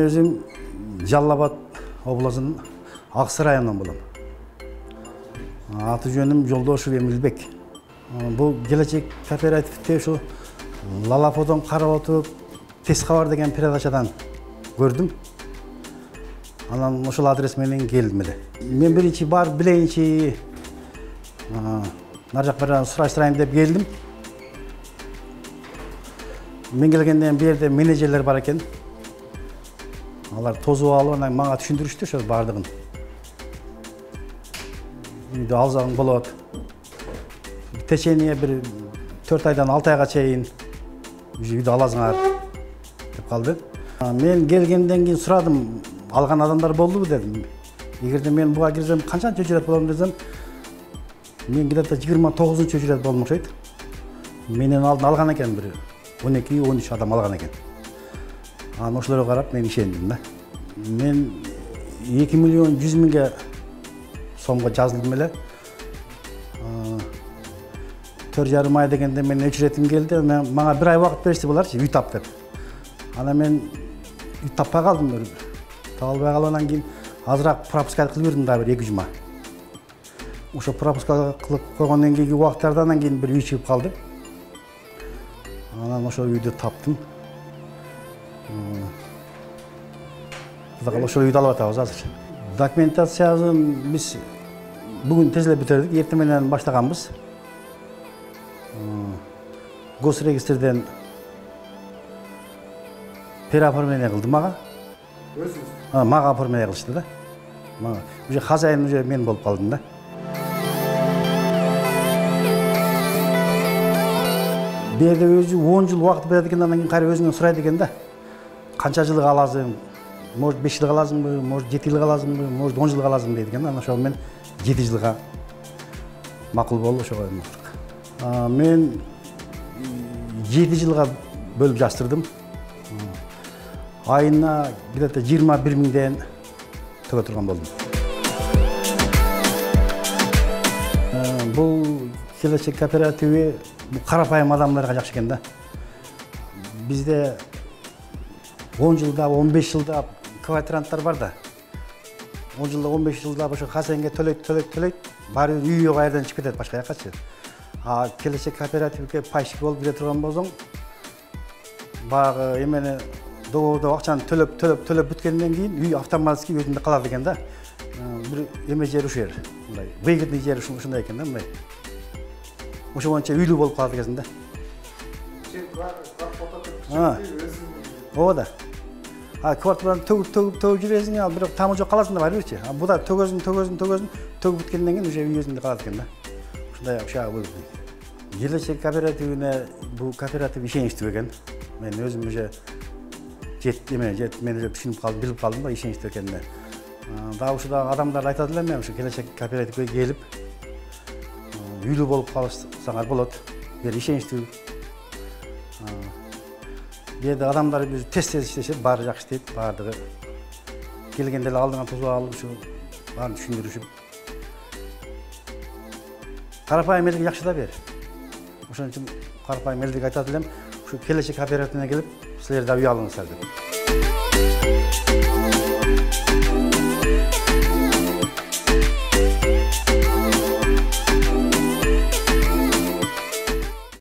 өзüm Жалал Абад облысының Ақсыр районынан болам. Аты жөнім Жолдошев Эмилбек. Бұл келечек кооперативте ушу Лалаподон карап отуруп тез кабар деген передачадан көрдүм. Анан ошол адрес менен келдим эле. Мен биринчи бар билейинчи нар жак биран сураштырайын деп келдим. Мен келгенден берде менеджерлер бар экен. Алар тозуп алып, анан мага түшүндүрүштү ошо бардыгын. Үйдө алсаң болот. В течение бир 4 айдан 6 айга чейин үйдө аласыңар деп калды. Мен келгенден кийин сурадым, алган адамдар болдубу дедим. Эгерде мен буга кирсем канчанчы үчүрөт болом десем, мен где-то 29-чу үчүрөт болмок окшойт. Менен алдын алган экен бир 12-13 адам алган экен. Анан ошолорго карап мен ишендим да. Мен 2 миллион 100 миңге сомго жазылдым эле. 4,5 ай дегенде мен өчүрөтүм келди. Мага бир ай убакыт беришти буларчы, үй тап деп. Анан мен үй таппай калдым. Табылбай калгандан кийин азыраак пропуска кылып бердим да бир 2 жума. Ошо пропуска кылып койгондон кийинки убакыттардан кийин бир үй чыгып калды. Анан ошол үйдү таптым. Ошол үйдү алып атабыз азыр. Документациясын биз бүгүн тез эле бүтөрдүк, эртең менен баштаганбыз. Госрегистрден переоформление кылды мага. Өзүңүз? Мага оформление кылышты да. Мага. Уже хозяин уже мен болуп калдым да. Берде өзү 10 жыл убакыт берет экен, анан кийин кайра өзүңөн сурайт экен да. Канча жыл каласың? Может 5 жыл каласыңбы, может 7 жыл каласыңбы, может 10 жыл каласың дейт экен. Анан ошол мен 7 жылга макул болду ошого. Мен 7 жылга бөлүп жаштырдым. Айына где-то 21 миңден төгө турган болдум. Бул келечек кооперативи карапайым адамдарга жакшы экен да. Бизде 10 жылда, 15 жылда квартиранттар бар да. 10 жылда, 15 жылда ошо хозяинге төлөйт, баары үй жок айрдан чыгып кетет башка жаккачы. Келечек кооперативге пайщик болуп кире турган болсоң, багы эмени договордо акчаны төлөп бүткөндөн кийин үй автоматически өзүндө калат экен да. Бир эме жери ушул жер, мындай выгодный жери ушундай экен да, мындай. Ошо боюнча үйлүү болуп калат экенсиң да. Ооба да. Квартираны төгүп жүресиң, ал бирок тамы жок каласың да барбырчы. Буда төгөсүң, төгүп бүткөндөн кийин уже үй өзүндө калат экен да. Ушундай акчага бөлүп. Келечек кооперативине бул кооператив ишеничтүү экен. Мен өзүм уже мен уже түшүнүп калдым, билип калдым да ишеничтүү экенине. Дагы ушуда адамдар айтат эле, мен ушу келечек кооперативге келип үйлүү болуп калсаңар болот. Бир ишеничтүү. Бирде адамдар тез иштешет, баары жакшы иштейт, баардыгы. Келгенде эле алдыңа тосуп алып, ушу баарын түшүндүрүшүп. Карапайым элге жакшы да бер. Ошон үчүн карапайым элге айтат элем, ушу келечек кооперативине келип, силер да үй алыңыздар деп.